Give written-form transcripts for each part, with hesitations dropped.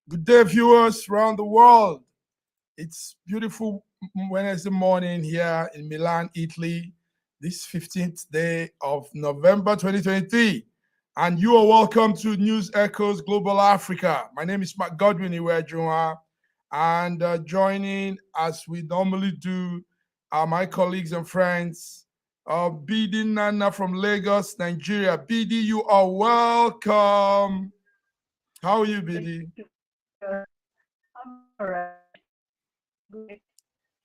Good day, viewers around the world. It's beautiful Wednesday morning here in Milan, Italy, this 15th day of November 2023. And you are welcome to News Echoes Global Africa. My name is Mark Godwin Iwejunwa, and joining as we normally do are my colleagues and friends. BD Nana from Lagos, Nigeria. BD, you are welcome. How are you, BD? I'm all right. Good.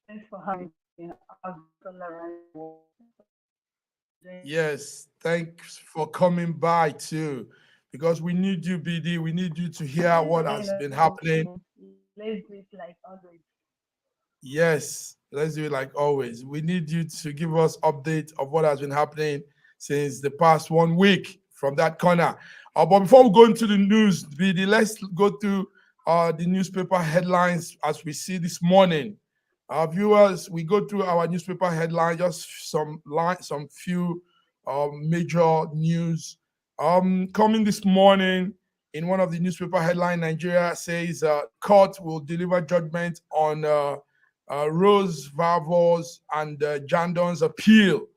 Thanks for having me. Our all around the world. Yes, thanks for coming by too, because we need you, BD. We need you to hear what has been happening. Let's do it like always. Yes, let's do it like always. We need you to give us update of what has been happening since the past 1 week from that corner. But before we go into the news, BD, let's go through the newspaper headlines as we see this morning. Viewers, we go through our newspaper headline, just some few major news. Coming this morning in one of the newspaper headline, Nigeria says court will deliver judgment on Rose Vavos and Jandon's appeal.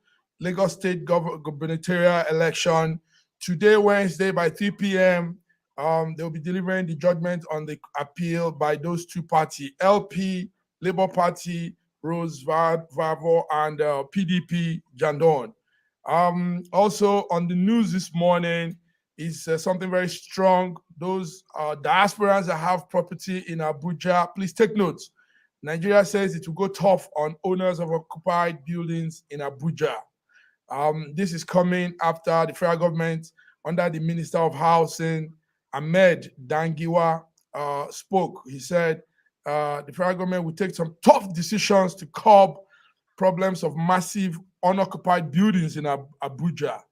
Lagos State gubernatorial election today, Wednesday, by 3 p.m. They'll be delivering the judgment on the appeal by those two parties, LP Labour Party, Rose Vavo, and PDP, Jandon. Also on the news this morning is something very strong. Those diasporans that have property in Abuja, please take note. Nigeria says it will go tough on owners of occupied buildings in Abuja. This is coming after the federal government, under the Minister of Housing, Ahmed Dangiwa, spoke. He said the federal government will take some tough decisions to curb problems of massive unoccupied buildings in Abuja,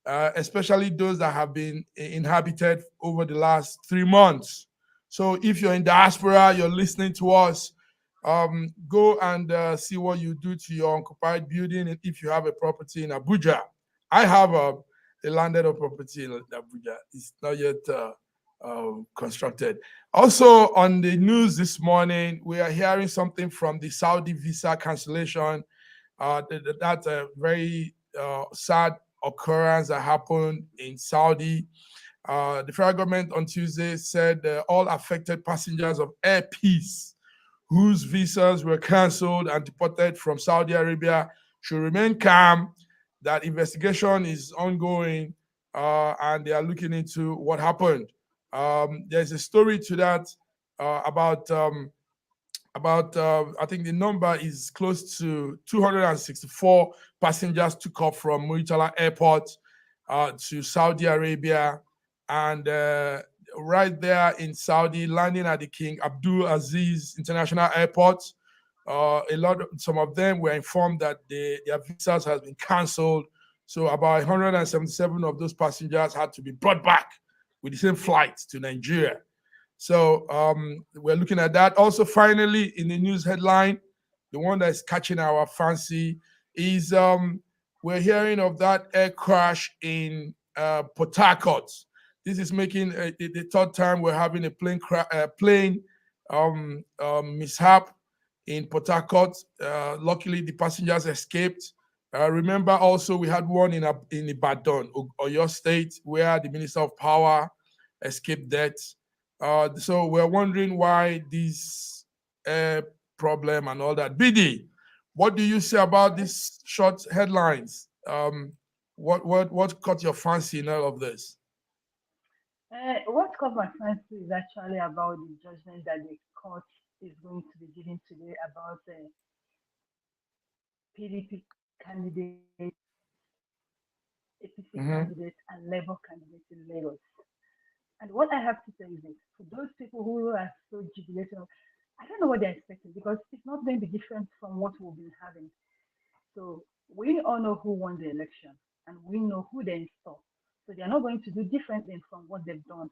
especially those that have been inhabited over the last 3 months. So if you're in diaspora, you're listening to us, go and see what you do to your occupied building and if you have a property in Abuja. I have a landed property in Abuja. It's not yet constructed. Also, on the news this morning, we are hearing something from the Saudi visa cancellation. That's a very sad occurrence that happened in Saudi. The federal government on Tuesday said all affected passengers of Air Peace whose visas were cancelled and deported from Saudi Arabia should remain calm, that investigation is ongoing, and they are looking into what happened. There's a story to that about I think the number is close to 264 passengers took off from Muritala Airport to Saudi Arabia, and right there in Saudi, landing at the King Abdul Aziz International Airport. Some of them were informed that their visas has been cancelled. So about 177 of those passengers had to be brought back with the same flight to Nigeria. So we're looking at that. Also, finally, in the news headline, the one that's catching our fancy is we're hearing of that air crash in Port Harcourt. This is making the third time we're having a plane mishap in Port Harcourt. Luckily, the passengers escaped. Remember, also we had one in Ibadan, Oyo State, where the Minister of Power escaped death. So we're wondering why this problem and all that. BD, what do you say about these short headlines? What caught your fancy in all of this? What caught my fancy is actually about the judgment that the court is going to be giving today about PDP candidate, APC Mm-hmm. candidate, and Labour candidate in Lagos. And what I have to say is this: for those people who are so jubilated, I don't know what they're expecting because it's not going to be different from what we've been having. So we all know who won the election and we know who they install. So they're not going to do differently from what they've done.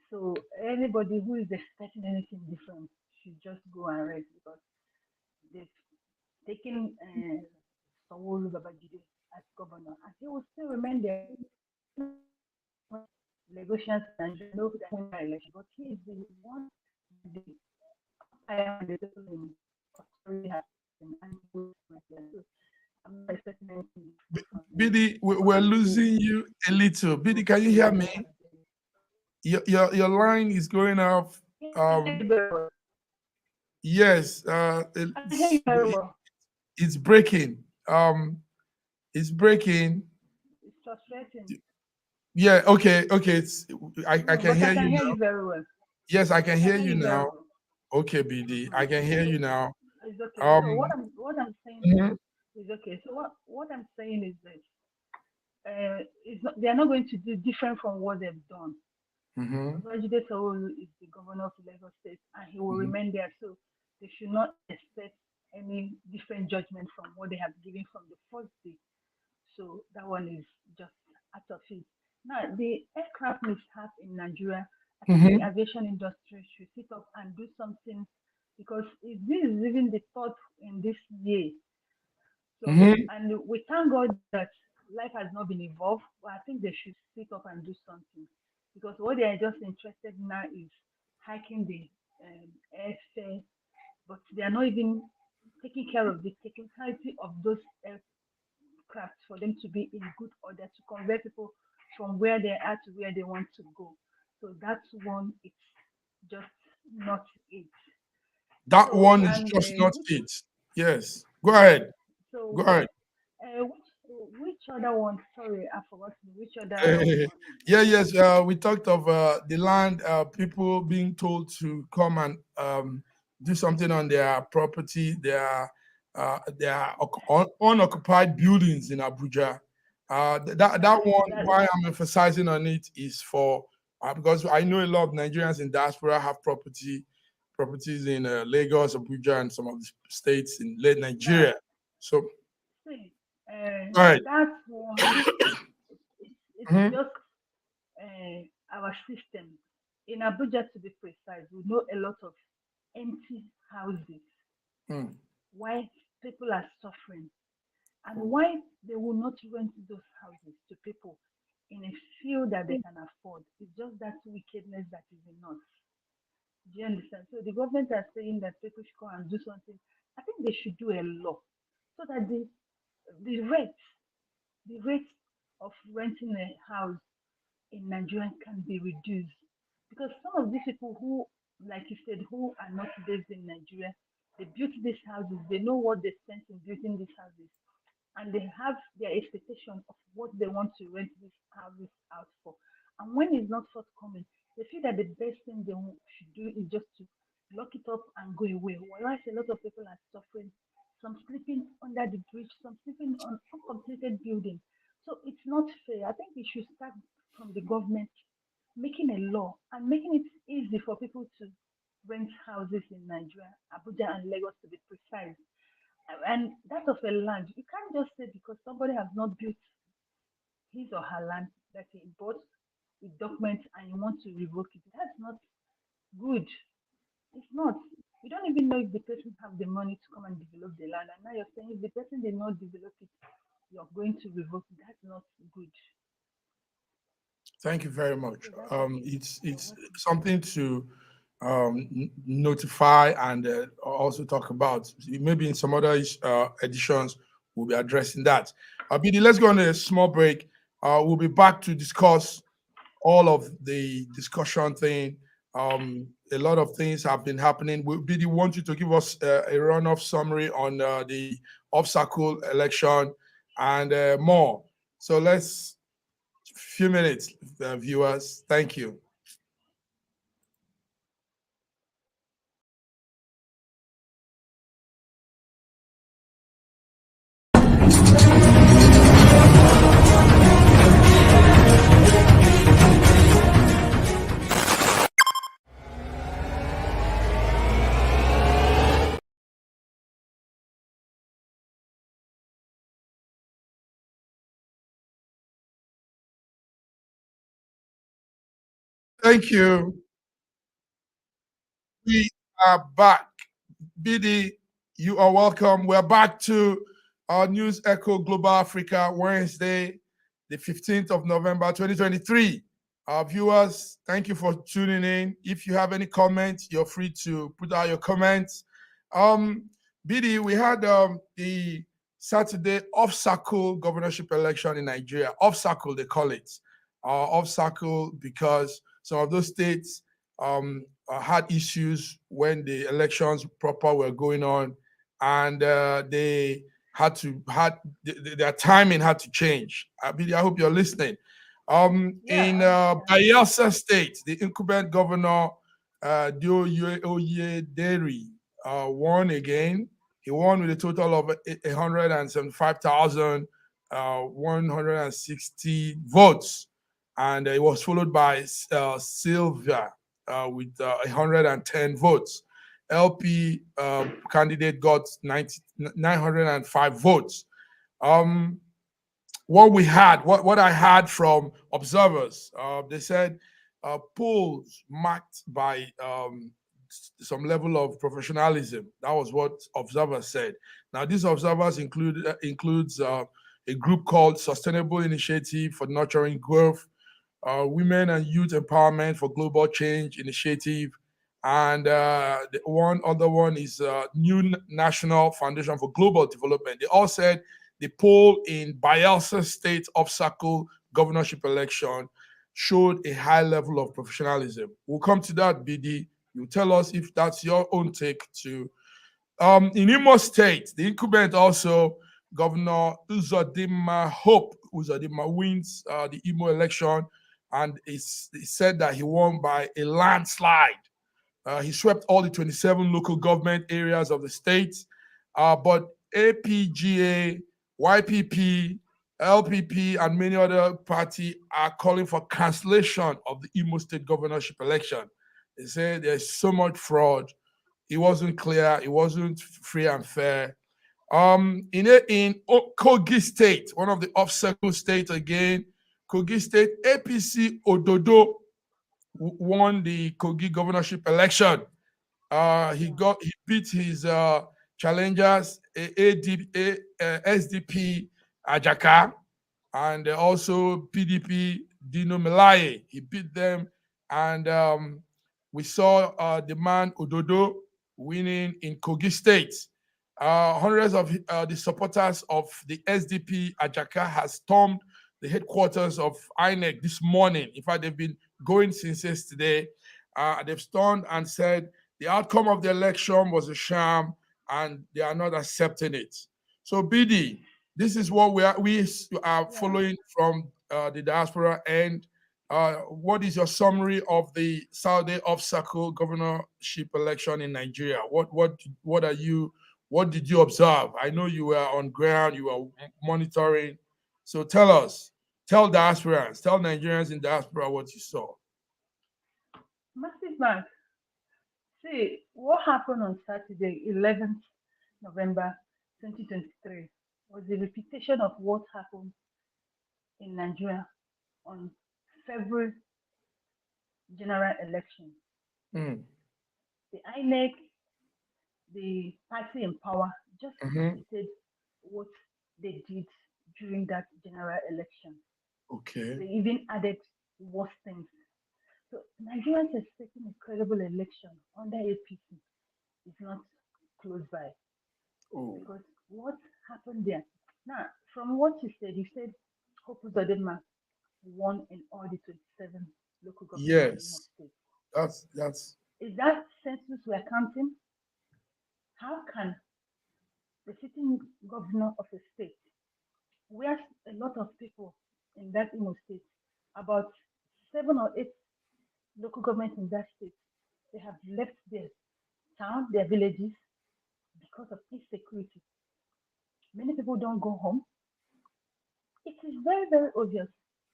So anybody who is expecting anything different should just go and rest because they've taken Sanwo-Olu Babajide as governor and he will still remain there. Lagosians in Nigeria know that win that election, but he is the one the empire and the people in authority has chosen, and he will right there. So I'm not expecting anything different from him. Biddy, But we're losing you a little. Biddy, can you hear me? Your line is going off. yeah, I can hear you very well. Yes, I can hear you very well. it's breaking. It's breaking. It's frustrating. Yeah, okay. I No, can but I hear can you hear now. you very well. Yes, I can I can hear hear you you very now. well. Okay, BD, I Mm. can hear you So now. it's okay. So Um, what I'm saying mhm, is okay. So what I'm saying is that it's not, they are not going to do different from what they've done. mhm, Babajide Sanwo-Olu is the governor of Lagos State, and he will mhm, remain there. So they should not expect any different judgment from what they have given from the first day. So that one is just out of it. Now, the aircraft mishap in Nigeria, I think the mhm, aviation industry should sit up and do something because this is even the third in this year. So, mhm. and we thank God that life has not been involved, but I think they should sit up and do something because what they are just interested now is hiking the airfare, but they are not even taking care of the technicality of those aircraft for them to be in good order to convert people from where they are to where they want to go. So that's one, it's just not it. That So, one is and just not which, it. Yes, go yes, ahead. Go so ahead. which other one? Sorry, I forgot which other one. Yeah, yes. We talked of the land, people being told to come and do something on their property, their unoccupied buildings in Abuja. That one, That why I'm emphasizing on it is for because I know a lot of Nigerians in diaspora have properties in Lagos, Abuja, and some of the states in late now Nigeria. So, see, all right. that one it's Mhm. just our system in Abuja to be precise. We know a lot of empty houses. Mm. Why people are suffering and why they will not rent those houses to people in a field that they can afford. It's just that wickedness that is in us. Do you understand? So the government are saying that people should come and do something. I think they should do a law so that the rate the rate of renting a house in Nigeria can be reduced. Because some of these people who, like you said, who are not based in Nigeria, they built these houses, they know what they spent in building these houses, and they have their expectation of what they want to rent these houses out for. And when it's not forthcoming, they feel that the best thing should do is just to lock it up and go away. Whereas a lot of people are suffering, some sleeping under the bridge, some sleeping on uncompleted buildings. So it's not fair. I think it should start from the government making a law and making it easy for people to rent houses in Nigeria, Abuja and Lagos to be precise. And that of a land, you can't just say because somebody has not built his or her land that he bought with documents and you want to revoke it. That's not good. It's not. You don't even know if the person have the money to come and develop the land. And now you're saying if the person did not develop it, you're going to revoke it. That's not good. Thank you very much. So that is It's what is something to notify and also talk about. Maybe in some other editions, we'll be addressing that. BD, let's go on a small break. We'll be back to discuss all of the discussion thing. A lot of things have been happening. BD, want you to give us a run-off summary on the off-cycle election and more. So let's few minutes, viewers. Thank you. Thank you. We are back. BD, you are welcome. We're back to our News Echo Global Africa Wednesday, the 15th of November, 2023. Our viewers, thank you for tuning in. If you have any comments, you're free to put out your comments. Um, BD, we had the Saturday off-cycle governorship election in Nigeria. Off-cycle, they call it. Off-cycle because some of those states had issues when the elections proper were going on, and they their timing had to change. BD, I hope you're listening. Yeah, In I'm here. Bayelsa State, the incumbent governor Deri won again. He won with a total of 175,160 votes, and it was followed by Sylvia with 110 votes. LP candidate got 905 votes. Um, what I had from observers, they said polls marked by some level of professionalism. That was what observers said. Now, these observers includes a group called Sustainable Initiative for Nurturing Growth, Women and Youth Empowerment for Global Change Initiative, and the one other one is New National Foundation for Global Development. They all said the poll in Bayelsa State off-cycle governorship election showed a high level of professionalism. We'll come to that, BD. You tell us if that's your own take too. In Imo State, the incumbent also, Governor Uzodimma wins the Imo election, and he said that he won by a landslide. He swept all the 27 local government areas of the state, but APGA, YPP, LPP, and many other parties are calling for cancellation of the Imo State governorship election. They say there's so much fraud. It wasn't clear. It wasn't free and fair. In Kogi State, one of the off-cycle states again, Kogi State APC Ododo won the Kogi governorship election. Yeah. He beat his challengers SDP Ajaka and also PDP Dino Melaye. He beat them, and we saw the man Ododo winning in Kogi State. Hundreds of the supporters of the SDP Ajaka has stormed the headquarters of INEC this morning. In fact, they've been going since yesterday. They've stormed and said the outcome of the election was a sham and they are not accepting it. So, BD, this is what we are Yeah. following from the diaspora. And what is your summary of the Saturday off-cycle governorship election in Nigeria? What did you observe? I know you were on ground, you were monitoring. So tell diasporans, tell Nigerians in diaspora what you saw. Massive man. See, what happened on Saturday, 11th November 2023, was the repetition of what happened in Nigeria on February general election. Mm, The INEC, the party in power, just mhm. repeated what they did during that general election. Okay. They even added worse things. So Nigerians are expecting a credible election under APC is not close by Oh, because what happened there? Now, from what you said Hope Uzodinma won in all the 27 local government in Imo yes. State. That's Is that census we're counting? How can the sitting governor of a state, where a lot of people in that Imo State, about 7 or 8 local governments in that state, they have left their town, their villages because of insecurity. Many people don't go home. It is very, very obvious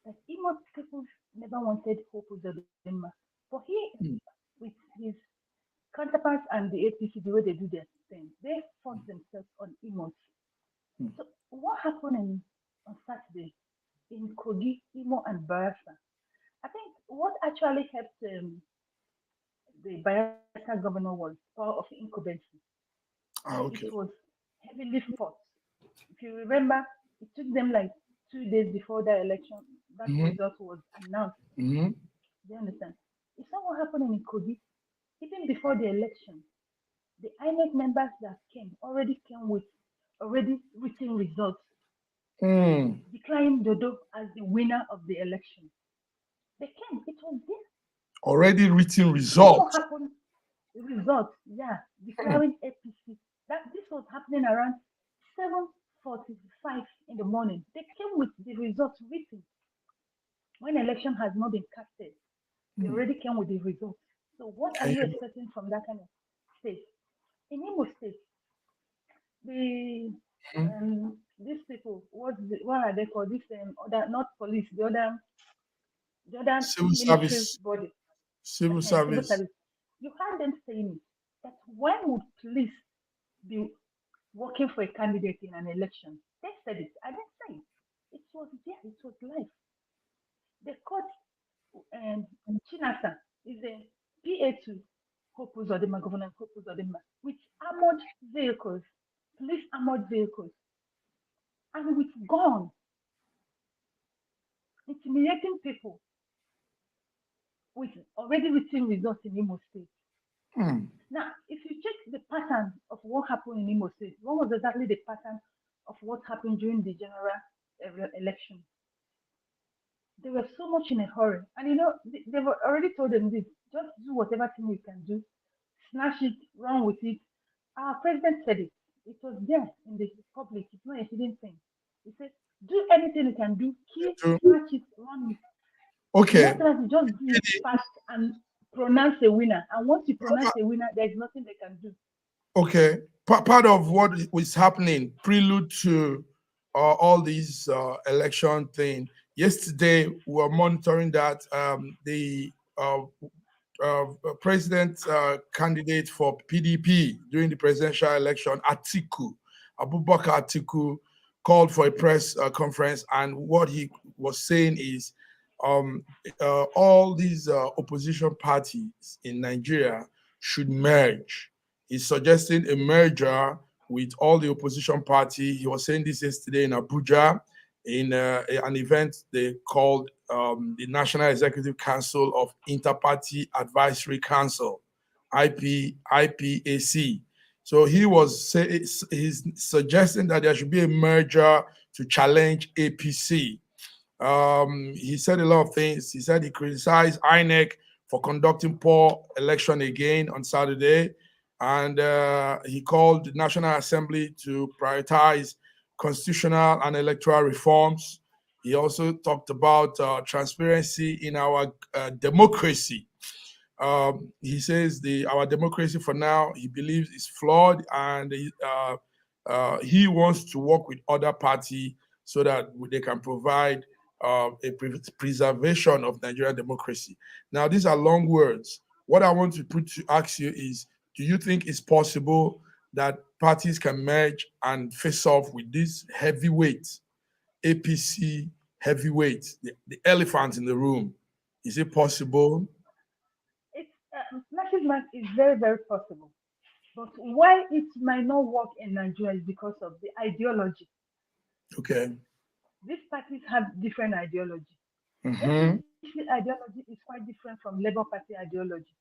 that Imo people never wanted Hope Uzodinma. But he, mm, with his counterparts and the APC, the way they do their thing, they force themselves on Imos. mm. So what happened on Saturday in Kogi, Imo, and Barasa? I think what actually helped the Bayelsa governor was power of incumbency. Ah, It okay. was heavily fought. If you remember, it took them like 2 days before the election. that Mm-hmm. result was announced. Mm-hmm. Do you understand? You saw what happened in Kogi, even before the election. The INEC members that came already came with already written results, Mm. declaring Dodo as the winner of the election. They came, it was there. Already written You know what results. happened? The result, yeah, Mm. declaring APC. That this was happening around 7:45 in the morning. They came with the results written. When election has not been casted, they Mm. already came with the results. So what are Can you you? expecting from that kind of state? In Imo State, the Mm. these people, what are they called? This other, not police, the other Civil military service. body, Civil civil service. service. You heard them saying it, that when would police be working for a candidate in an election? They said it. I didn't say it. It was there. It was live. They caught Chinasa is a PA to Hope Uzodinma, Governor Hope Uzodinma, with armored vehicles, police armored vehicles, and with guns, intimidating people with already written results in Imo State. Mm. Now, if you check the pattern of what happened in Imo State, what was exactly the pattern of what happened during the general election? They were so much in a hurry. And they were already told them this, just do whatever thing you can do, snatch it, run with it. Our president said it. It was there in the public. It's not a hidden thing. He said, do anything you can do, kill, To- snatch it, run it. Okay. What else? Just do it fast and pronounce a winner. And once you pronounce a winner, there's nothing they can do. Okay. Part of what was happening, prelude to all these election thing. Yesterday, we were monitoring that the president candidate for PDP during the presidential election, Atiku, Abubakar Atiku, called for a press conference, and what he was saying is, um, all these opposition parties in Nigeria should merge. He's suggesting a merger with all the opposition party. He was saying this yesterday in Abuja in an event they called the National Executive Council of Interparty Advisory Council, IPAC. So he's suggesting that there should be a merger to challenge APC. He said a lot of things. He said he criticized INEC for conducting poor election again on Saturday, and he called the National Assembly to prioritize constitutional and electoral reforms. He also talked about transparency in our democracy. He says our democracy for now he believes is flawed, and he wants to work with other party so that they can provide preservation of Nigerian democracy. Now, these are long words. What I want to put to ask you is: do you think it's possible that parties can merge and face off with this heavyweight APC heavyweight, the elephant in the room? Is it possible? It's massive match is very, very possible. But why it might not work in Nigeria is because of the ideology. Okay. These parties have different ideology. Mm-hmm. APC ideology is quite different from Labour Party ideology.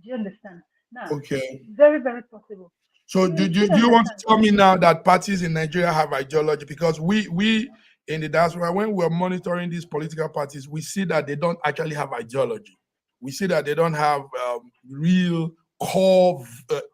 Do you understand? Now, it's Okay. very, very possible. So You should do you want understand. to tell me now that parties in Nigeria have ideology? Because we in the diaspora, when we're monitoring these political parties, we see that they don't actually have ideology. We see that they don't have real core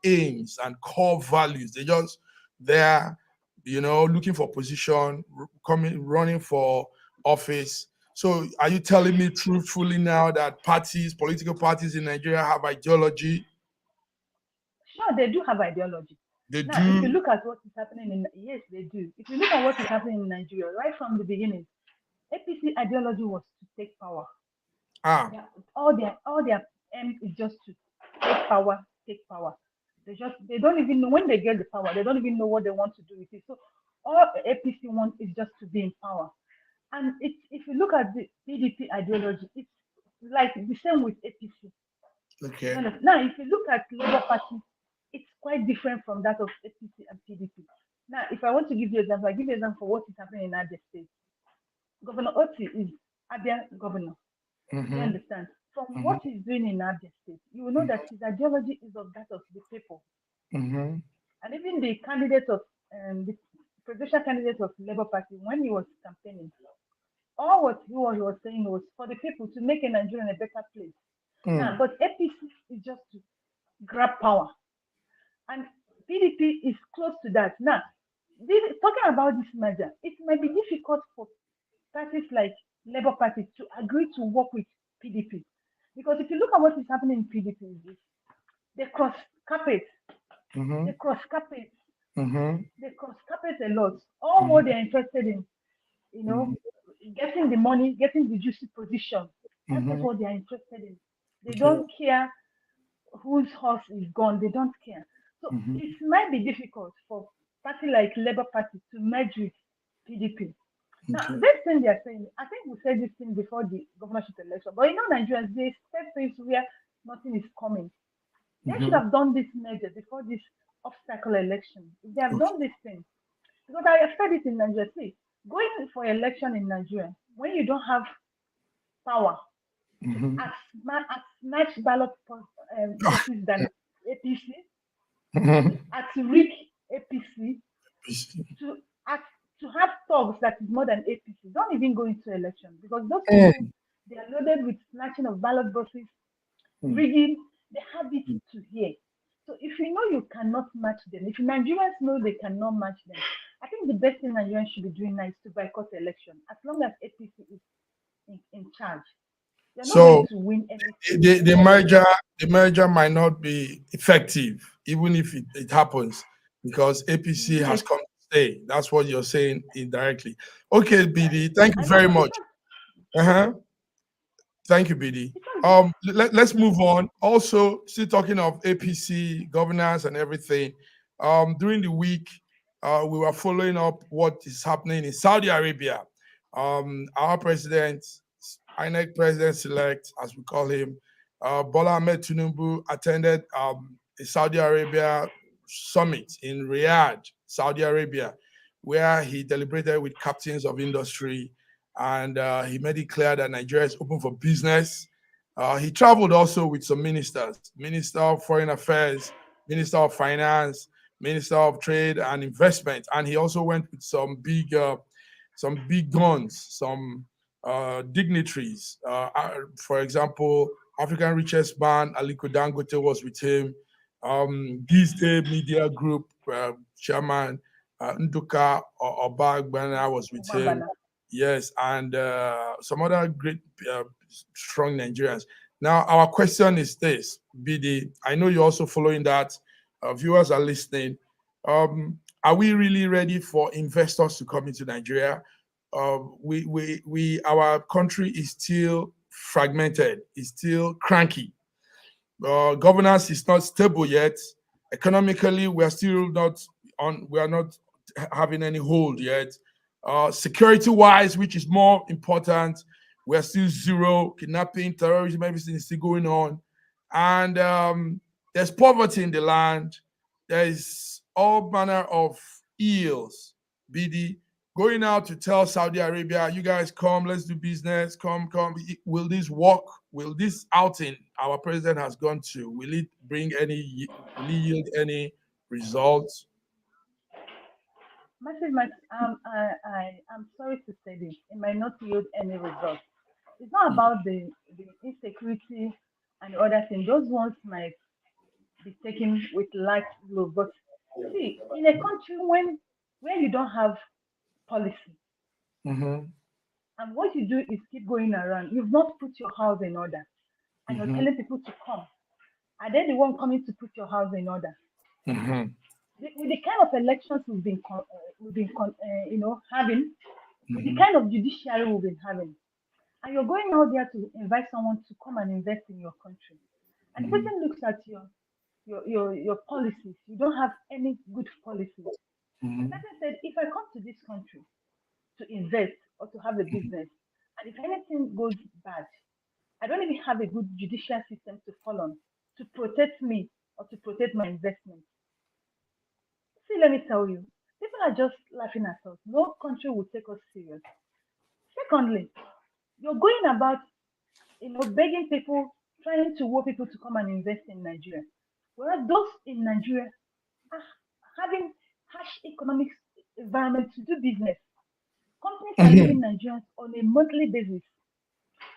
aims and core values. They just they're looking for position, coming running for office. So are you telling me truthfully now that political parties in Nigeria have ideology? Sure, they do have ideology. They Now, if you do. look at what is happening yes, they do. If you look at what is happening in Nigeria, right from the beginning, APC ideology was to take power. Ah, Yeah, all their aim is just to take power, take power. They don't even know when they get the power. They don't even know what they want to do with it. So all APC wants is just to be in power. And if you look at the PDP ideology, it's like the same with APC. You okay. understand? Now, if you look at Labour Party, it's quite different from that of APC and PDP. Now, if I want to give you example, I give you example for what is happening in other states. Governor Oti is Abia governor. You Mm-hmm. understand? From Mm-hmm. what he's doing in Abia State, you will know that his ideology is of that of the people. Mm-hmm. And even the candidate of the presidential candidate of Labour Party, when he was campaigning, all what he was saying was for the people to make a Nigeria a better place. Now, Mm. but APC is just to grab power, and PDP is close to that. Now, talking about this merger, it might be difficult for parties like Labour Party to agree to work with PDP, because if you look at what is happening in PDP, they cross carpet, Mm-hmm. they cross carpet, Mm-hmm. they cross carpet a lot. All what Mm-hmm. they're interested in, you know, getting the money, getting the juicy position. That is Mm-hmm. what they are interested in. They Okay. don't care whose horse is gone. They don't care. So Mm-hmm. it might be difficult for party like Labour Party to merge with PDP. Now, Okay. this thing they're saying, I think we said this thing before the governorship election, but Nigerians, they expect things where nothing is coming. They should Mm-hmm. have done this merger before this obstacle election. If they have Okay. done this thing, because I have said it in Nigeria, see, going for election in Nigeria, when you don't have power to Mm-hmm. match ballot boxes than APC, Mm-hmm. to rig APC, to act, to have thugs that is more than APC. Don't even go into election, because those people, Mm. they are loaded with snatching of ballot boxes, Mm. rigging. They have it to hear. So if you know you cannot match them, if Nigerians know they cannot match them, I think the best thing Nigerians should be doing now is to boycott the election. As long as APC is in charge, they're not going So to win anything the, the unless merger the merger might not be effective, even if it happens, because APC has yes. come to stay. That's what you're saying indirectly. Okay, Yeah, BD, thank you I know, very but much. Uh-huh. Thank you, BD. because Let's move on. Also, still talking of APC governance and everything. During the week, we were following up what is happening in Saudi Arabia. Our president, INEC president-elect, as we call him, Bola Ahmed Tinubu, attended a Saudi Arabia summit in Riyadh, Saudi Arabia, where he deliberated with captains of industry, and he made it clear that Nigeria is open for business. He traveled also with some ministers, Minister of Foreign Affairs, Minister of Finance, Minister of Trade and Investment, and he also went with some big guns, some dignitaries. For example, African richest man Aliko Dangote was with him. This Day Media Group chairman Nduka Obagbana was with him. Obambana. Yes, and some other great, strong Nigerians. Now, our question is this, BD. I know you're also following that. Viewers are listening. Are we really ready for investors to come into Nigeria? Our country is still fragmented. It's still cranky. Governance is not stable yet. Economically, we are still not on. We are not having any hold yet. Security-wise, which is more important, we are still zero. Kidnapping, terrorism, everything is still going on, and there's poverty in the land. There is all manner of ills. BD going out to tell Saudi Arabia, you guys come, let's do business, come, come. Will this work? Will this outing our president has gone to, will it bring any, will it yield any results? Massive, I'm sorry to say this. It might not yield any result. It's not Mm, about the insecurity and other things. Those ones might be taken with light load. But see, in a country where you don't have policy, mhm, and what you do is keep going around, you've not put your house in order, and you're mhm, telling people to come. Are they the one coming to put your house in order? mhm, With the kind of elections having, with the mhm, kind of judiciary we've been having, and you're going out there to invite someone to come and invest in your country, and the mhm, person looks at your policies, you don't have any good policies, and the mhm, person said, if I come to this country to invest or to have a business, and if anything goes bad, I don't even have a good judicial system to fall on to protect me or to protect my investment. See, let me tell you, people are just laughing at us. No country will take us serious. Secondly, You're going about, begging people, trying to woo people to come and invest in Nigeria. Whereas those in Nigeria are having harsh economic environment to do business. Companies are Mhm. leaving Nigerians on a monthly basis.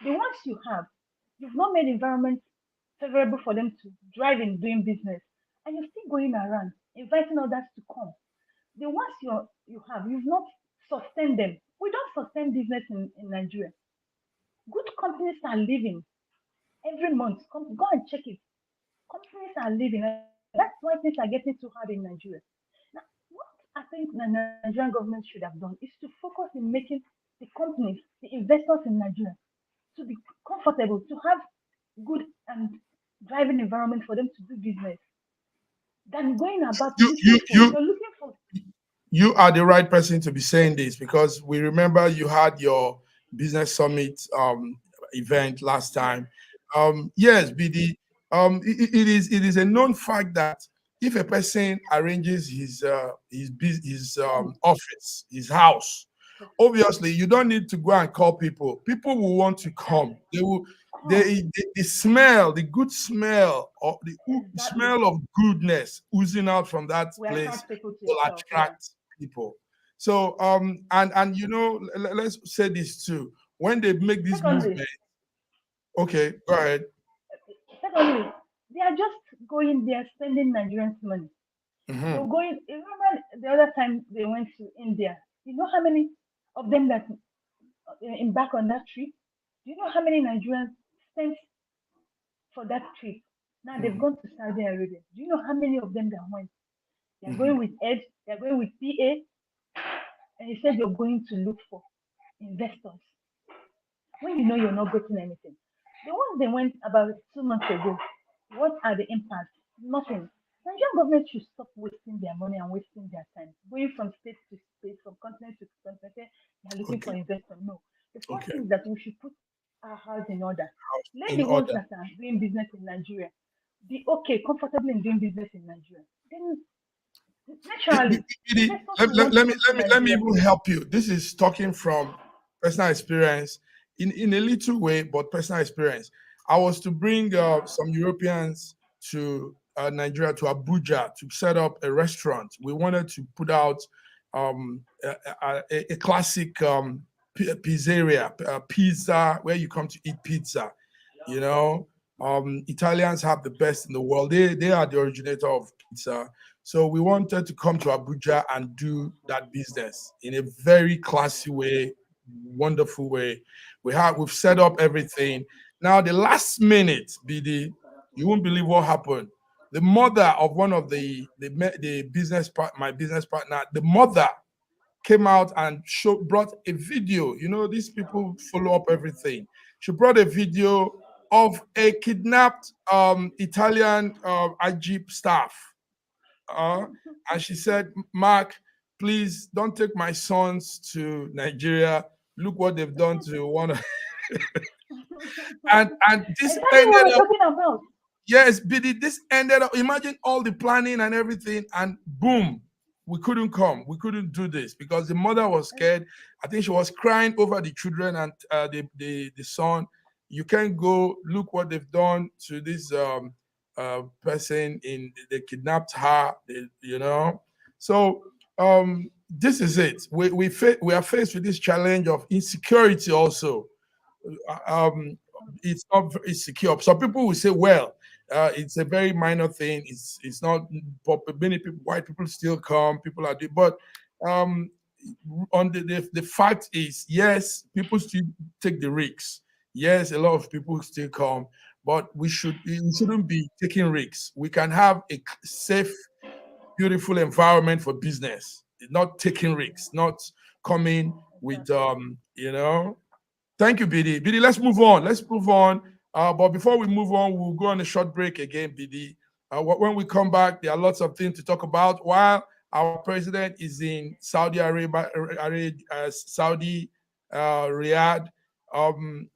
The ones you have, you've not made environment favorable for them to drive in doing business, and you're still going around inviting others to come. The ones you have, you've not sustained them. We don't sustain business in Nigeria. Good companies are leaving every month. Go and check it. Companies are leaving, and that's why things are getting too hard in Nigeria. Now, what I think the Nigerian government should have done is to focus in making the companies, the investors in Nigeria, to be comfortable, to have good and driving environment for them to do business, than going about You you you you're looking for. you are the right person to be saying this because we remember you had your business summit event last Yes, time. Yes, BD. It is a known fact that if a person arranges his home. office, his house, Yes, obviously you don't need to go and call people. People will want to come. exactly. They will. Come. The smell, the good smell, or the Exactly. smell of goodness oozing out from that We place attract people to will yourself. Yeah. attract people. So and let's say this too. When they make this Secondly, movement, okay, go ahead. secondly, they are just going there spending Nigerians' money. They're Hmm. going. You remember the other time they went to India? You know how many of them that embark on that trip? Do you know how many Nigerians spent for that trip? Now they've Hmm. gone to Saudi Arabia. Do you know how many of them that went? They're Hmm. going with Ed, they're going with PA, and you said you're going to look for investors when you know you're not getting anything. The ones they went about 2 months ago, what are the impacts? Nothing. Nigerian government should stop wasting their money and wasting their time, going from state to state, from continent to continent. They are looking for Okay, investors. No. The first okay. thing is that we should put our house in order. House Let in the ones order. that are doing business in Nigeria be okay, comfortable in doing business in Nigeria. Then naturally, investors Let, will let, want to let me come to let me Nigeria. even help you. This is talking from personal experience in a little way, but personal experience. I was to bring some Europeans to Nigeria, to Abuja, to set up a restaurant. We wanted to put out a classic pizzeria, pizza, where you come to eat pizza. You know, Italians have the best in the world. They are the originator of pizza. So we wanted to come to Abuja and do that business in a very classy way, wonderful way. We've set up everything. Now the last minute, BD, you won't believe what happened. The mother of one of the business part, my business partner, the mother came out and brought a video. You know, these people follow up everything. She brought a video of a kidnapped Italian IGP staff. Uh, and she said, Mark, please don't take my sons to Nigeria. Look what they've done to one. And this Exactly what ended we're up. talking about. Yes, BD, this ended up, imagine all the planning and everything, and boom, we couldn't come. We couldn't do this because the mother was scared. I think she was crying over the children and the son. You can't go. Look what they've done to this person. They kidnapped her. So this is it. We are faced with this challenge of insecurity also. um, it's not very secure. Some people will say, well, it's a very minor thing. It's not. Many people, white people still come. People are doing, but um, on the fact is, yes, people still take the risks. Yes, a lot of people still come, but we shouldn't be taking risks. We can have a safe, beautiful environment for business, not taking risks, not coming with Exactly. Thank you, BD. BD, let's move on. Let's move on. But before we move on, we'll go on a short break again, BD. When we come back, there are lots of things to talk about. While our president is in Saudi Arabia, Riyadh,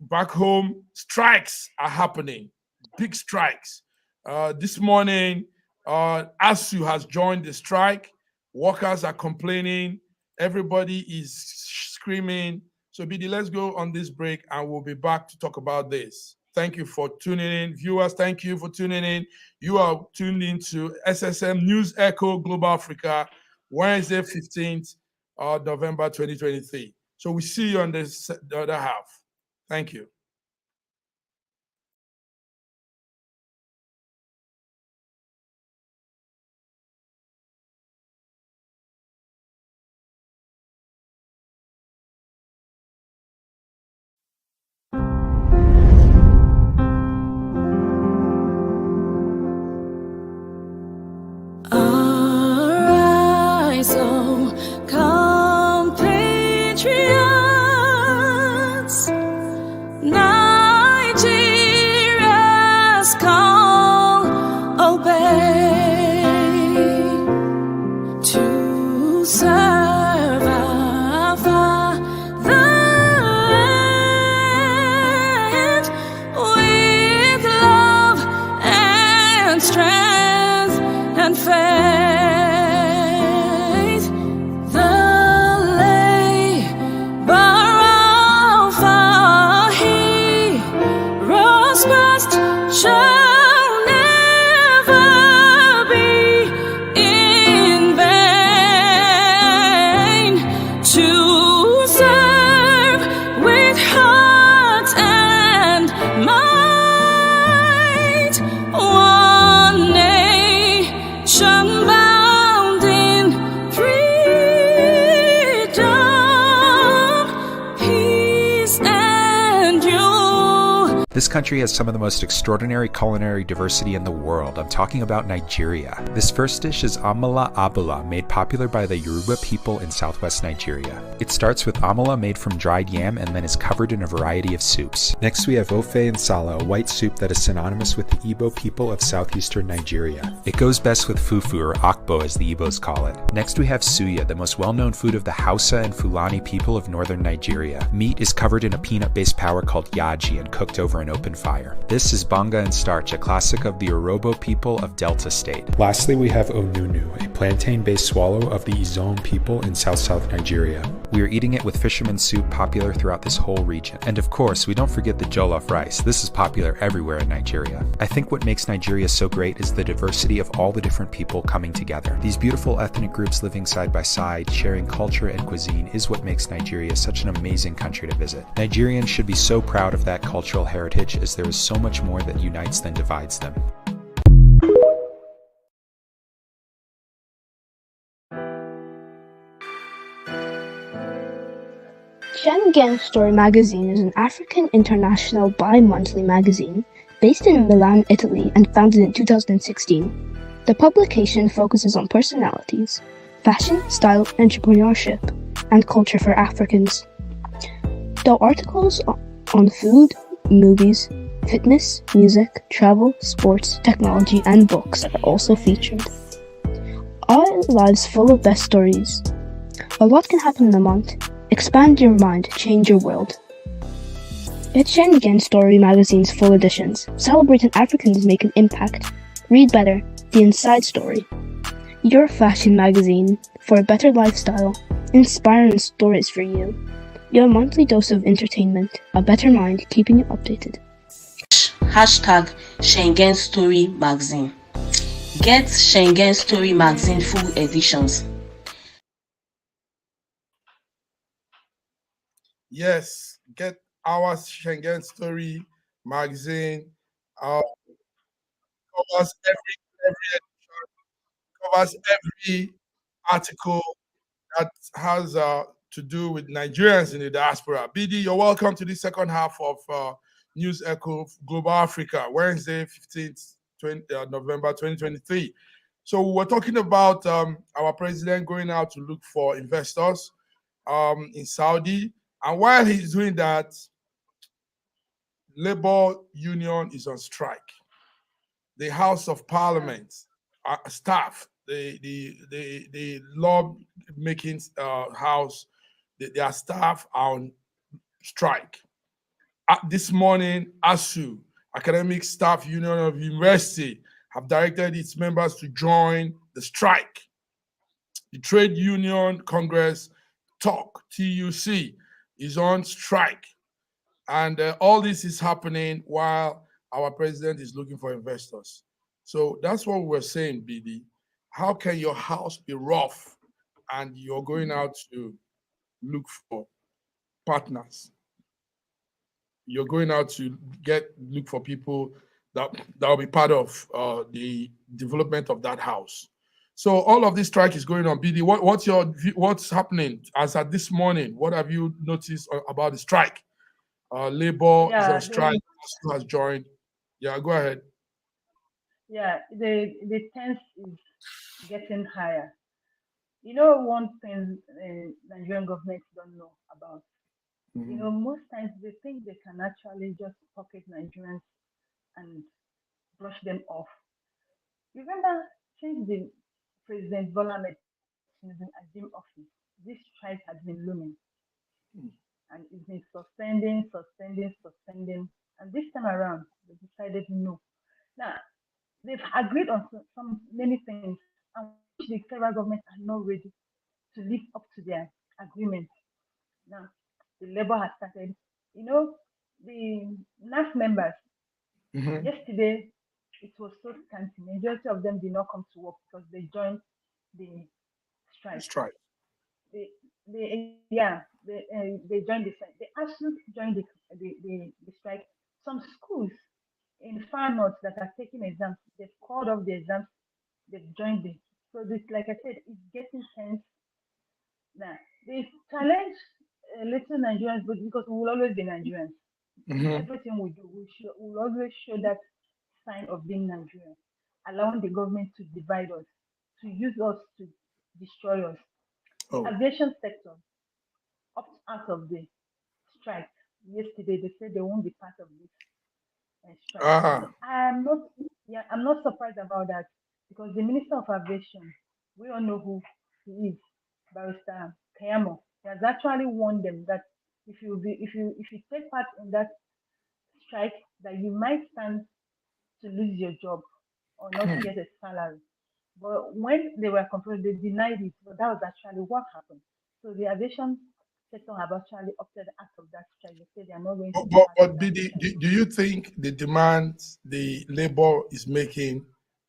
back home, strikes are happening. Big strikes. This morning, ASUU has joined the strike. Workers are complaining. Everybody is screaming. So, BD, let's go on this break and we'll be back to talk about this. Thank you for tuning in. Viewers, thank you for tuning in. You are tuned in to SSM News Echo Global Africa, Wednesday, 15th November 2023. So we see you on the other half. Thank you. Arise, oh, compatriots, Nigeria's call, obey, to serve our fatherland with love and strength and faith. The labor of our heroes past shall never be in vain. To serve with heart and might, one nation bound in freedom, peace and unity. This country has some of the most extraordinary culinary diversity in the world. I'm talking about Nigeria. This first dish is amala abula, made popular by the Yoruba people in southwest Nigeria. It starts with amala made from dried yam and then is covered in a variety of soups. Next we have ofe and sala, a white soup that is synonymous with the Igbo people of southeastern Nigeria. It goes best with fufu, or akbo as the Igbos call it. Next we have suya, the most well-known food of the Hausa and Fulani people of northern Nigeria. Meat is covered in a peanut-based powder called yaji and cooked over an open fire. This is banga and starch, a classic of the Urhobo people of Delta State. Lastly, we have onunu, a plantain-based swallow of the Izon people in south-south Nigeria. We are eating it with fisherman's soup, popular throughout this whole region. And of course, we don't forget the jollof rice. This is popular everywhere in Nigeria. I think what makes Nigeria so great is the diversity of all the different people coming together. These beautiful ethnic groups living side by side, sharing culture and cuisine is what makes Nigeria such an amazing country to visit. Nigerians should be so proud of that cultural heritage, as there is so much more that unites than divides them. Schengen Story magazine is an African international bi-monthly magazine based in Milan, Italy, and founded in 2016. The publication focuses on personalities, fashion, style, entrepreneurship, and culture for Africans. Though articles on food, movies, fitness, music, travel, sports, technology, and books are also featured. Our lives full of best stories. A lot can happen in a month. Expand your mind, change your world. Get Schengen Story magazine's full editions. Celebrating Africans make an impact. Read better, the inside story. Your fashion magazine for a better lifestyle. Inspiring stories for you. Your monthly dose of entertainment. A better mind keeping you updated. Hashtag Schengen Story Magazine. Get Schengen Story Magazine full editions. Yes, get our Schengen Story magazine. Covers every article that has to do with Nigerians in the diaspora. BD, you're welcome to the second half of News Echo Global Africa, Wednesday, 15th November 2023. So we're talking about our president going out to look for investors in Saudi. And while he's doing that, Labor Union is on strike. The House of Parliament staff, the law making house, their staff are on strike. This morning, ASUU, Academic Staff Union of University, have directed its members to join the strike. The Trade Union Congress, TUC, is on strike. And all this is happening while our president is looking for investors. So that's what we're saying, BD. How can your house be rough and you're going out to look for partners? You're going out to look for people that will be part of the development of that house. So all of this strike is going on. BD, what's happening as at this morning? What have you noticed about the strike? Labor is on Yeah, strike. ASUU has joined. Yeah, go ahead. the tense is getting higher. You know, one thing Nigerian government don't know about. Mhm. Most times they think they can actually just pocket Nigerians and brush them off. Remember, since the President Bola Ahmed Tinubu assumed office, this strike has been looming and it's been suspending. And this time around, they decided no. Now, they've agreed on some many things, and which the federal government are not ready to live up to their agreement. Now, the labor has started. The NAF members, Mhm. yesterday, it was so scanty. Majority of them did not come to work because they joined the strike. Strike. They joined the strike. They actually joined the strike. Some schools in far north that are taking exams, they've called off the exams, they've joined it. So this, like I said, it's getting tense now. They challenge little Nigerians, but because we will always be Nigerians. In Mhm. everything we do, we will always show that sign of being Nigerian, allowing the government to divide us, to use us to destroy us. The Oh. aviation sector opt out of the strike yesterday. They said they won't be part of this strike. So Ah. I'm not surprised about that because the Minister of Aviation, we all know who he is, Barrister Kayamo. He has actually warned them that if you take part in that strike, that you might stand to lose your job or not Hmm. get a salary. But when they were confronted, they denied it. But that was actually what happened. So the aviation sector have actually opted out of that strike. They say they are not going to But, be but, part of but that BD, strike. do you think the demands the labor is making,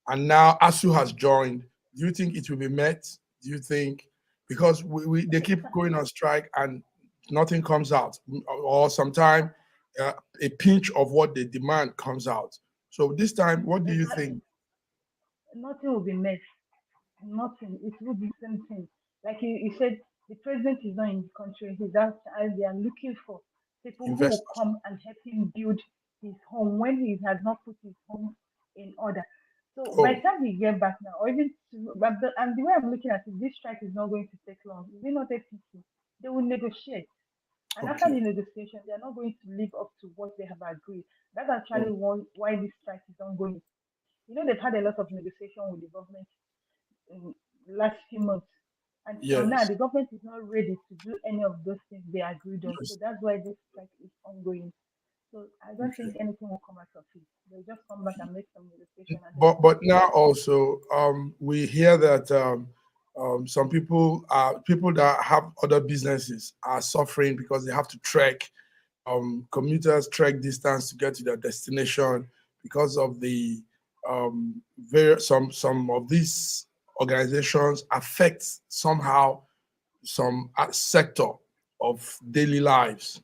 and now ASU has joined, do you think it will be met? Do you think because they Okay, keep going on strike and nothing comes out, or sometime a pinch of what they demand comes out? So this time, what do you think? nothing will be met. Nothing. It will be the same thing. Like you said, the president is not in the country. He's out. They are looking for people who will Investors. come and help him build his home when he has not put his home in order. So by Oh, the time we get back now, or even and the way I'm looking at it, this strike is not going to take long. Is it not a pity? They will negotiate, and after the okay. negotiation, they are not going to live up to what they have agreed. That's actually Oh, why this strike is ongoing. They've had a lot of negotiation with the government in the last few months. And till now, yes. the government is not ready to do any of those things they agreed on. So Yes. that's why this strike is ongoing. So I don't think Okay. anything will come out of it. They'll just come back and make some negotiation and then But now also we hear that some people that have other businesses are suffering because they have to trek commuters trek distance to get to their destination because of the some of these organizations affect somehow some sector of daily lives.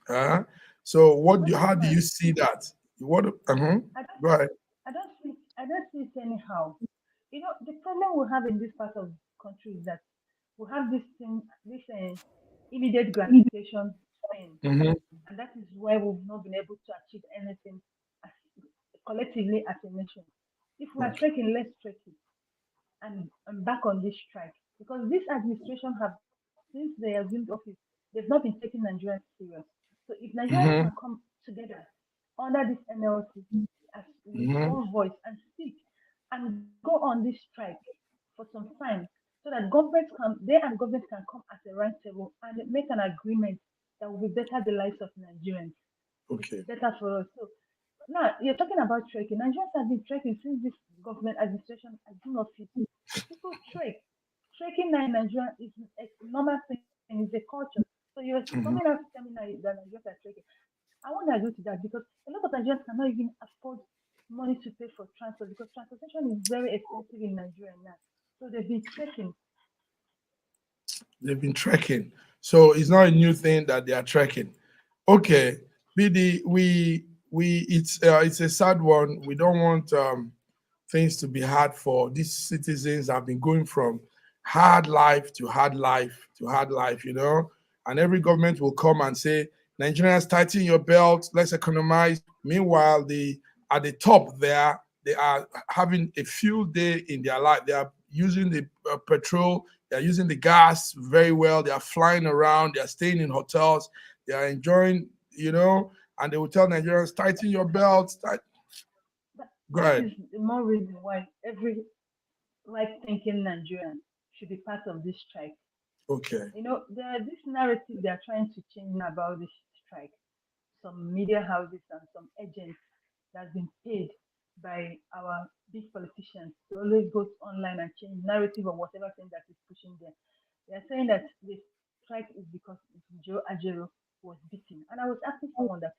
So most how do you times see that? What? I don't Go ahead. I don't see it anyhow. The problem we have in this part of the country is that we have this thing, this immediate gratification thing, Hmm. and that is why we've not been able to achieve anything as, collectively as a nation. If we are Okay. trekking, let's trek it and back on this strike because this administration have since they assumed office, they've not been taking Nigerians serious. So if Nigerians Hmm. can come together under this NLC as with Hmm. one voice and speak and go on this strike for some time so that they and government can come at a round table and make an agreement that will be better the lives of Nigerians. It's Okay. better for us. So now you're talking about trekking. Nigerians have been trekking since this government administration has been office. People trek. Trekking now in Nigeria is a normal thing, it's a culture. So So you're Mhm. coming out to tell me now that Nigerians are tracking. I won't agree to that because a lot of Nigerians cannot even afford money to pay for transport because transportation is very expensive in Nigeria now. So they've been tracking. They've been trekking. So it's not a new thing that they are trekking. Okay, BD, it's a sad one. We don't want things to be hard for these citizens. Have been going from hard life to hard life to hard life, and every government will come and say, Nigerians, tighten your belt, let's economize. Meanwhile, the at the top there, they are having a field day in their life. They are using the petrol, they are using the gas very well. They are flying around, they are staying in hotels, they are enjoying, and they will tell Nigerians, tighten your belts. But Go that ahead. is the more reason why every right thinking Nigerian should be part of this strike. Okay. There are this narrative they are trying to change about this strike. Some media houses and some agents that's been paid by our big politicians to always go online and change narrative or whatever thing that is pushing them. They are saying that the strike is because Joe Ajero was beaten. And I was asking someone that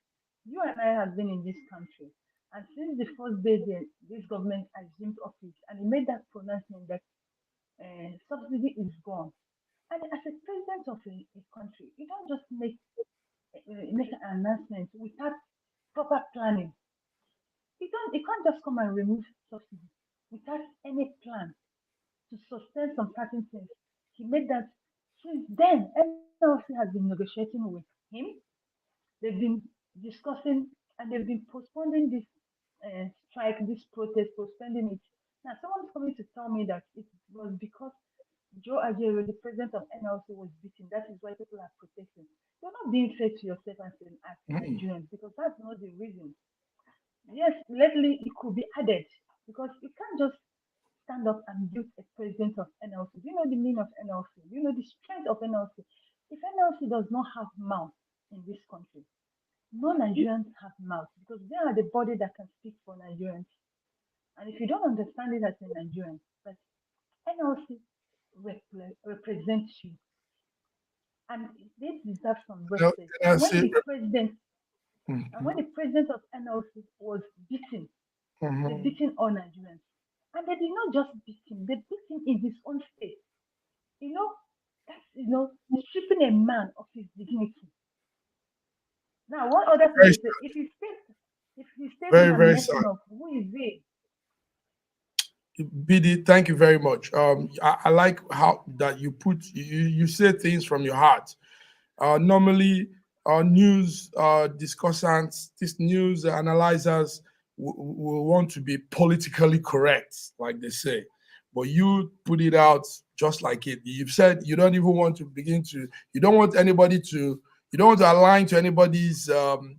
you and I have been in this country, and since the first day this government assumed office, and he made that pronouncement that subsidy is gone. And as a president of a country, you don't just make an announcement without proper planning. You can't just come and remove subsidy without any plan to sustain some certain things. He made that since then, NLC has been negotiating with him. They've been discussing and they've been postponing this strike, this protest, postponing it. Now, someone's coming to tell me that it was because Joe Ajero, the president of NLC, was beaten. That is why people are protesting. You're not being fair to yourself and saying as Mm. Nigerians because that's not the reason. Yes, lately it could be added because you can't just stand up and build a president of NLC. Do you know the meaning of NLC? Do you know the strength of NLC? If NLC does not have mouth in this country, no Nigerians have mouth because they are the body that can speak for Nigerians. And if you don't understand it as a Nigerian, that NLC represents you and they deserve some Now, respect. and I say, And when the president of NLC was beaten, they mhm. beaten all Nigerians. And they did not just beat him, they beat him in his own state. You know, that's stripping a man of his dignity. Now, what other thing Very, they say? If he stays in very, and very sad. messing up, who is he? BD, thank you very much. I like how that you say things from your heart. Normally, news discussants, these news analyzers will want to be politically correct, like they say. But you put it out just like it. You've said you don't even want to you don't want anybody you don't want to align to anybody's style.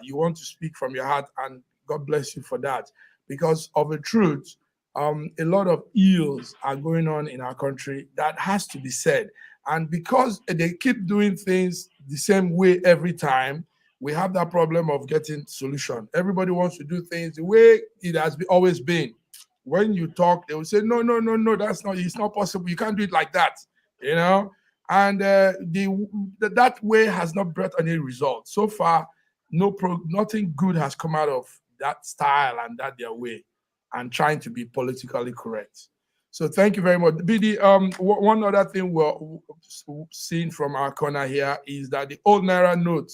You want to speak from your heart, and God bless you for that. Because of the truth, a lot of ills are going on in our country that has to be said. And because they keep doing things the same way every time, we have that problem of getting solution. Everybody wants to do things the way it has always been. When you talk, they will say, no, no, no, no, it's not possible. You can't do it like that, you know? And that way has not brought any result. So far, nothing good has come out of that style and that their way and trying to be politically correct. So thank you very much. BD, one other thing we're seeing from our corner here is that the old Naira note,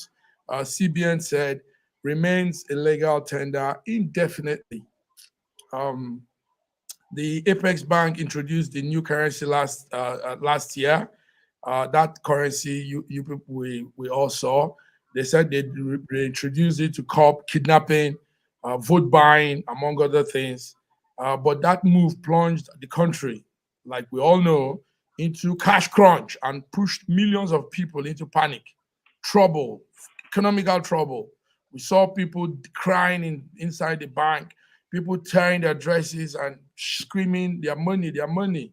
CBN said, remains a legal tender indefinitely. Um, the Apex Bank introduced the new currency last year. That currency we all saw. They said they introduced it to curb kidnapping, vote buying, among other things. But that move plunged the country, like we all know, into cash crunch and pushed millions of people into panic, trouble, economical trouble. We saw people crying inside the bank, people tearing their dresses and screaming their money,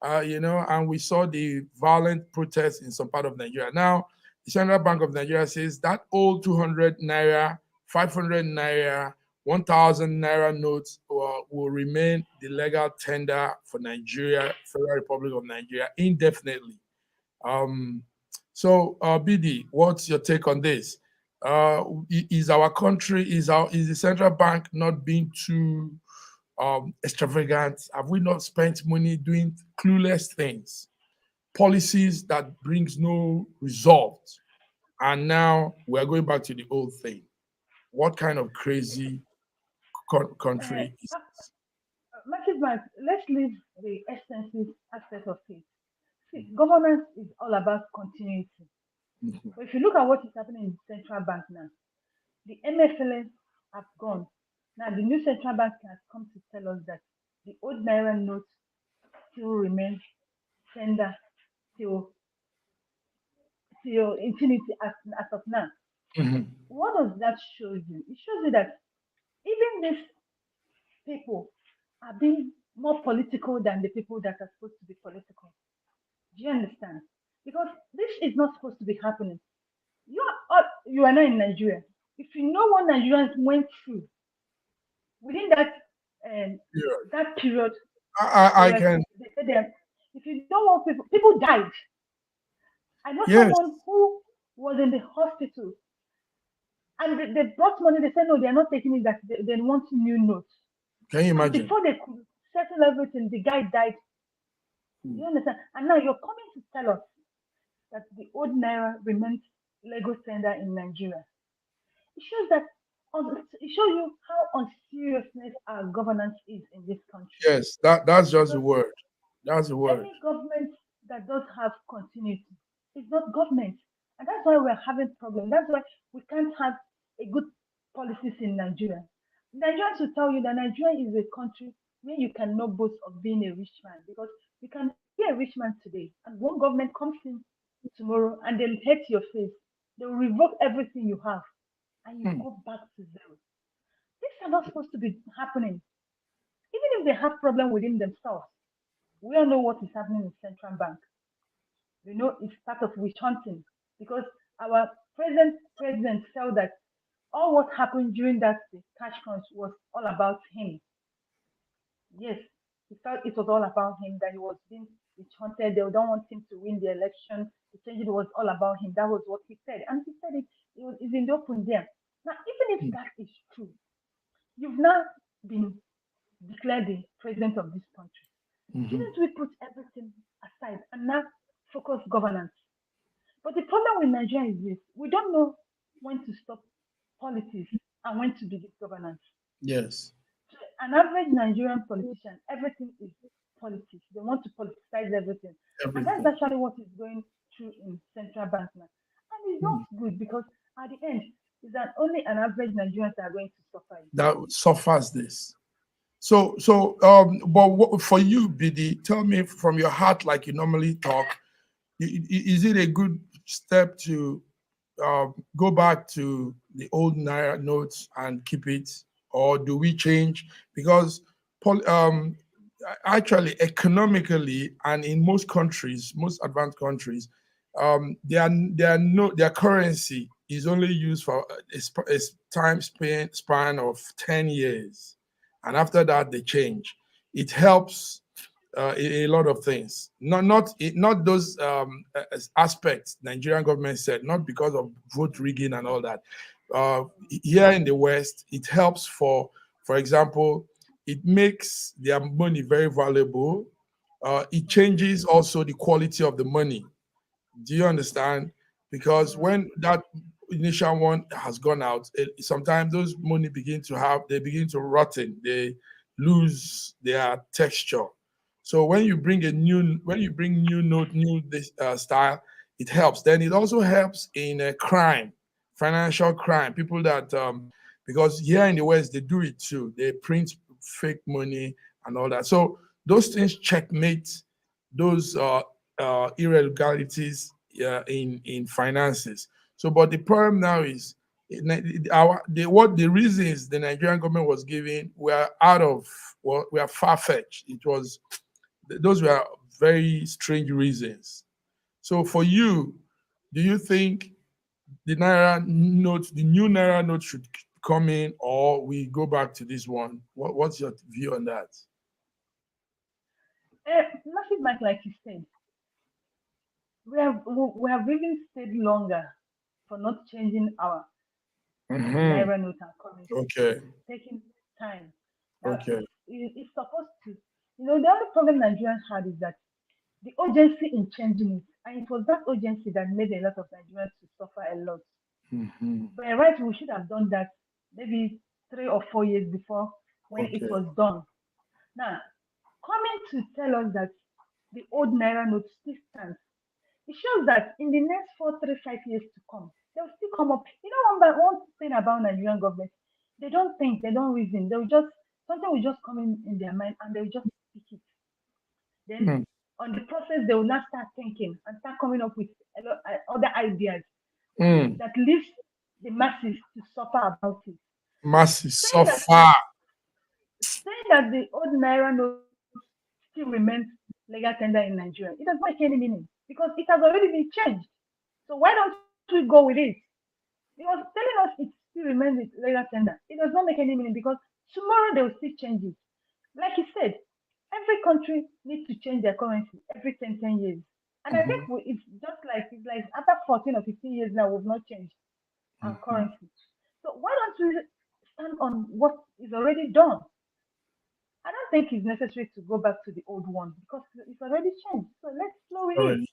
and we saw the violent protests in some part of Nigeria. Now, the Central Bank of Nigeria says that old 200 naira, 500 naira, 1,000 naira notes will remain the legal tender for Nigeria, Federal Republic of Nigeria, indefinitely. Um, So, BD, what's your take on this? Is our country, is the central bank not being too extravagant? Have we not spent money doing clueless things, policies that brings no result, and now we're going back to the old thing? What kind of crazy Uh, country is Massive man, let's leave the extensive aspect of it. See, governance is all about continuity. this? But if you look at what is happening in the central bank now, the MFLA have gone. Now the new central bank has come to tell us that the old Naira note still remains tender till infinity as of now. Mhm. What does that show you? It shows you that even these people are being more political than the people that are supposed to be political. Do you understand? Because this is not supposed to be happening. You are not in Nigeria. If you know what Nigerians went through within um, Yeah, that period, I can. they said that if you don't want people died. I know Yes, someone who was in the hospital and they brought money. They said no, they are not taking it. That they want new notes. can you And imagine? before they could settle everything, the guy died. You understand? And now you're coming to tell us that the old naira remains legal tender in Nigeria. It shows that it shows you how unseriousness our governance is in this country. Yes, that's just the Because word. That's the word. any government that does have continuity is not government. And that's why we're having problems. That's why we can't have a good policies in Nigeria. Nigerians will tell you that Nigeria is a country where you cannot boast of being a rich man because you can be a rich man today and one government comes in tomorrow and they'll hate your face. They'll revoke everything you have and you Hmm. go back to zero. These are not supposed to be happening. Even if they have problem within themselves, we all know what is happening in central bank. We know it's part of witch hunting because our present president felt that all what happened during that cash crunch was all about him. Yes, he felt it was all about him, that he was being witch hunted. They don't want him to win the election. The change was all about him. That was what he said. And he said it's in the open there. Now, even if Hmm. that is true, you've now been declared the president of this country. Mhm. Shouldn't we put everything aside and now focus governance? But the problem with Nigeria is this: we don't know when to stop politics and when to begin governance. Yes, So an average Nigerian politician, everything is politics. They want to politicize everything. And that's everything. actually what is going through in central bank now. And it's not Hmm. good because at the end, is that only an average Nigerians are going to suffer it. That suffers this. But for you, BD, tell me from your heart, like you normally talk, is it a good step to go back to the old Naira notes and keep it, or do we change? Because actually, economically, and in most countries, most advanced countries, their currency is only used for a span of 10 years, and after that they change. It helps a lot of things. Not those aspects Nigerian government said, not because of vote rigging and all that. Uh, Here in the West, it helps for example, it makes their money very valuable. It changes also the quality of the money. Do you understand? Because Mm, when that initial one has gone out, sometimes those money they begin to rotten. They lose their texture. So when you bring new note, new this style, it helps. Then it also helps in crime, financial crime. People that because here in the West they do it too. They print fake money and all that. So those things checkmate those irregularities in finances. So, but the problem now is what the reasons the Nigerian government was giving were we are far fetched. Those were very strange reasons. So, for you, do you think the new naira note, should come in, or we go back to this one? What's your view on that? Massive Mike, like you said, we have even stayed longer for not changing our Mm-hmm. Naira note and currency. Okay. Taking time. Now Okay. it's supposed to. The only problem Nigerians had is that the urgency in changing it, and it was that urgency that made a lot of Nigerians to suffer a lot. Mm-hmm. By right, we should have done that maybe 3 or 4 years before when it Okay. was done. Now, coming to tell us that the old Naira note still stands, it shows that in the next 4, 3, 5 years to come, they'll still come up. One thing about Nigerian government, they don't think, they don't reason. They'll just, something will just come in their mind and they'll just speak it. Then Mm. on the process, they will now start thinking and start coming up with other ideas Mm. that leaves the masses to suffer about it. So Masses so far. saying that the old Naira note still remains legal tender in Nigeria, it doesn't make any meaning because it has already been changed. So why don't we go with it? Because telling us it still remains with legal tender, it does not make any meaning because tomorrow they will still change it. Like you said, every country needs to change their currency every 10 years. And I Mm-hmm. think it's like after 14 or 15 years now, we've not changed our Mm-hmm. currency. So why don't we stand on what is already done? I don't think it's necessary to go back to the old one because it's already changed. So let's flow with All it. right.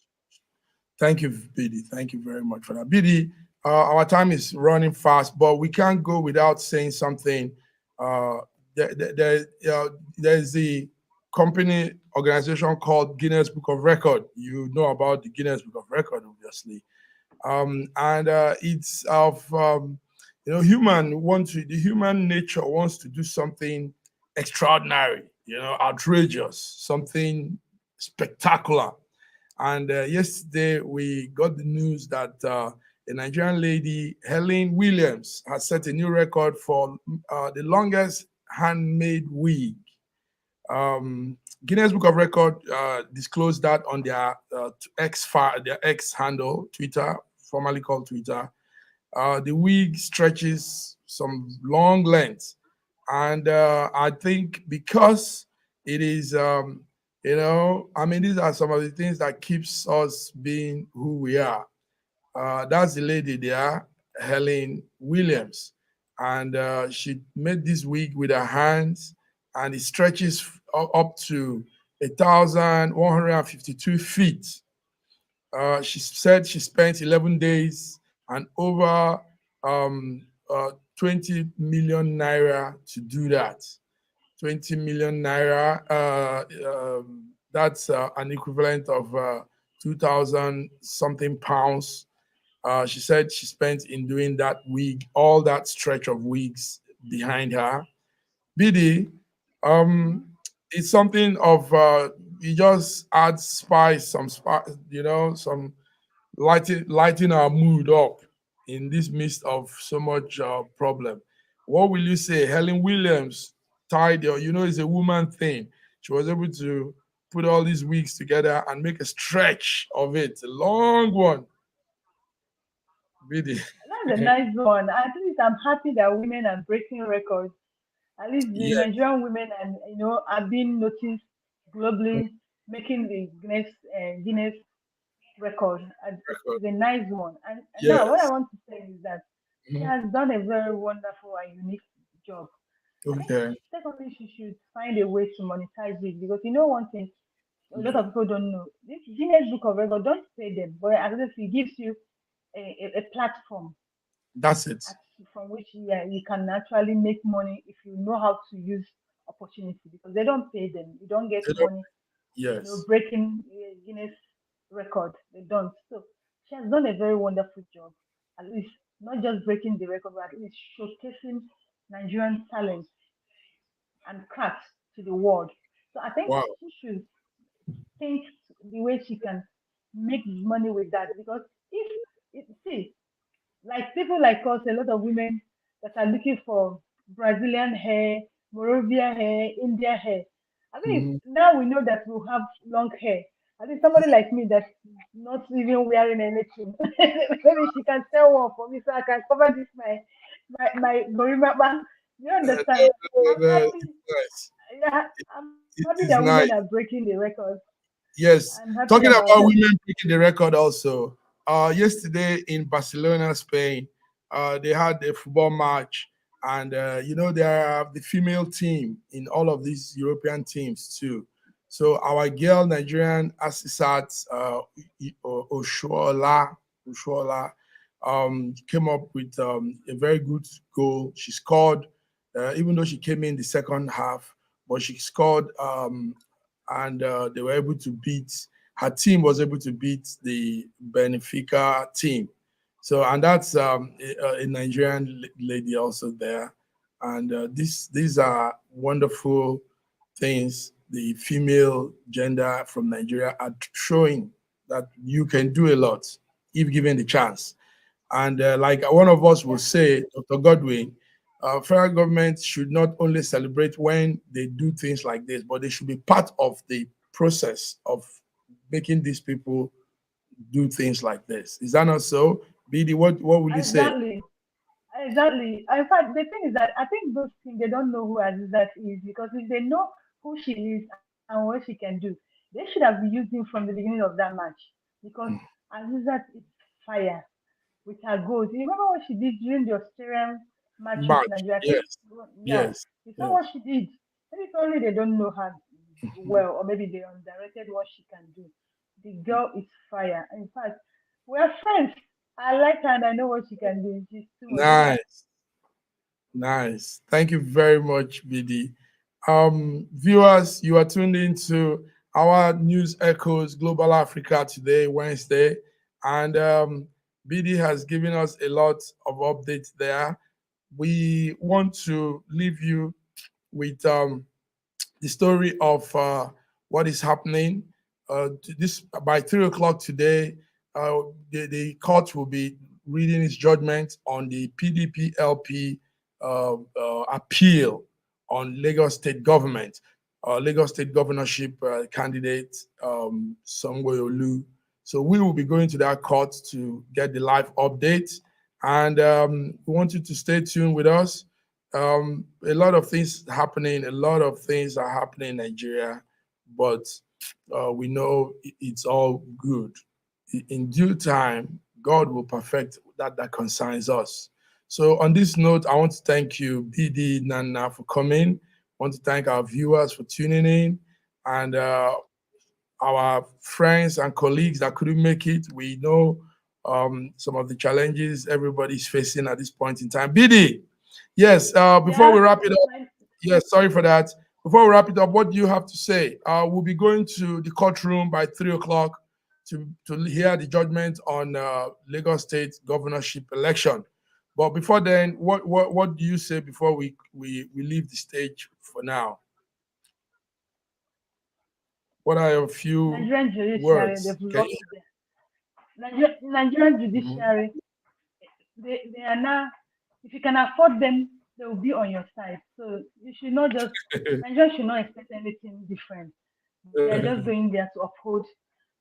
Thank you, BD. Thank you very much for that. BD, our time is running fast, but we can't go without saying something. Uh, there's the company organization called Guinness Book of Record. You know about the Guinness Book of Record, obviously. And it's of the human nature wants to do something extraordinary, outrageous, something spectacular. And yesterday we got the news that a Nigerian lady, Helen Williams, has set a new record for the longest handmade wig. Guinness Book of Record disclosed that on their X handle, Twitter, formerly called Twitter. The wig stretches some long length, and I think because it is, these are some of the things that keeps us being who we are. That's the lady there, Helen Williams, and she made this wig with her hands, and it stretches up to 1,152 feet. She said she spent 11 days and over um, 20 million naira to do that. 20 million naira, that's an equivalent of 2,000 something pounds. She said she spent in doing that wig, all that stretch of wigs behind her. BD, um, it's something of you just add spice, some spice, some lighting our mood up in this midst of so much problem. What will you say? Helen Williams tied it's a woman thing. She was able to put all these wigs together and make a stretch of it, a long one. BD. That's a nice one. At least I'm happy that women are breaking records. At least the Yeah. Nigerian women and are being noticed globally, making the Guinness record. And Record. it's a nice one. And now what I Yes. want to say is that she Mhm. has done a very wonderful and unique job. I think Okay. secondly she should find a way to monetize it because one thing a lot Yeah. of people don't know. This Guinness Book of Record, don't pay them, but at least it gives you a platform That's it. at, from which you can actually make money if you know how to use opportunity because they don't pay them. You don't get They don't- money, Yes. breaking Guinness record. They don't. So she has done a very wonderful job. At least not just breaking the record, but at least showcasing Nigerian talent and craft to the world. So I think Wow. she should think the way she can make money with that because see, like people like us, a lot of women that are looking for Brazilian hair, Moravian hair, India hair. I mean, Mhm. now we know that we have long hair. I think somebody like me that's not even wearing anything. Maybe she can sell one for me so I can cover this my gorimapa. You No, understand? no, I'm no, happy. it's nice. Yeah, I'm It happy is that women nice. are breaking the records. Yes. I'm happy Talking about about that. women breaking the record also. Yesterday in Barcelona, Spain, they had a football match, and they are the female team in all of these European teams too. So our girl Nigerian Asisat Oshola came up with a very good goal. She scored, even though she came in the second half, but she scored, and they were able to beat. Her team was able to beat the Benfica team. So, and that's a Nigerian lady also there, and these are wonderful things. The female gender from Nigeria are showing that you can do a lot if given the chance. And like one of us will say, Dr. Godwin, federal government should not only celebrate when they do things like this, but they should be part of the process of making these people do things like this. Is that not so? BD, what would you say? Exactly. Exactly. In fact, the thing is that I think those things they don't know who Azizat is, because if they know who she is and what she can do, they should have used him from the beginning of that match. Because Azizat is fire with her goals. You remember what she did during the Australian match with Match. Nigeria? I think, Yes, yeah, yes, you saw yes. what she did. Maybe probably they don't know her well, or maybe they undirected what she can do. The girl is fire. In fact, we are friends. I like her and I know what she can do. She's too much. Nice. Nice. Thank you very much, BD. Viewers, you are tuned into our News Echoes Global Africa today, Wednesday, and BD has given us a lot of updates there. We want to leave you with the story of what is happening. This by 3 o'clock today, the court will be reading its judgment on the PDP LP appeal on Lagos State government, Lagos State governorship candidate Songwe. So we will be going to that court to get the live update, and we want you to stay tuned with us. A lot of things happening, a lot of things are happening in Nigeria, but we know it's all good. In due time, God will perfect that concerns us. So on this note, I want to thank you, BD Nana, for coming. I want to thank our viewers for tuning in, and our friends and colleagues that couldn't make it. We know some of the challenges everybody's facing at this point in time. BD, yes, before we Yeah, wrap it up, yes, sorry for that. Before we wrap it up, what do you have to say? We'll be going to the courtroom by 3 o'clock to hear the judgment on Lagos State governorship election. But before then, what do you say before we leave the stage for now? What are a few Nigerian judiciary, words? they've Can lost you? their Nigerian Mhm. judiciary. They are now, if you can afford them, they will be on your side. So you should not just, Nigerians should not expect anything different. They are just going there to uphold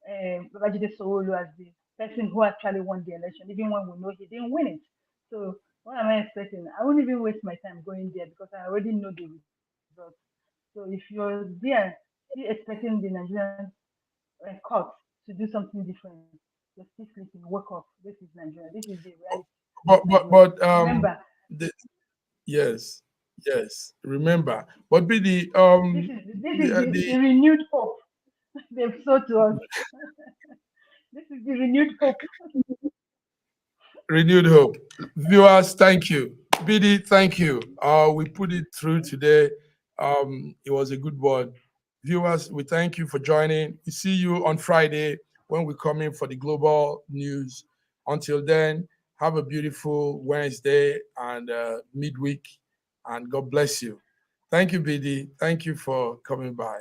Babajide Sowolu as the person who actually won the election, even when we know he didn't win it. So what am I expecting? I won't even waste my time going there because I already know the results. So if you're there still expecting the Nigerian court to do something different, you're still sleeping. Wake up. This is Nigeria. This is the reality of Nigeria. Remember, The, yes, yes. Remember, but be this is the the renewed hope they've sold to us. This is the renewed hope. renewed hope. Viewers, thank you. BD, thank you. We put it through today. It was a good one. Viewers, we thank you for joining. We see you on Friday when we come in for the global news. Until then, have a beautiful Wednesday and midweek, and God bless you. Thank you, BD. Thank you for coming by.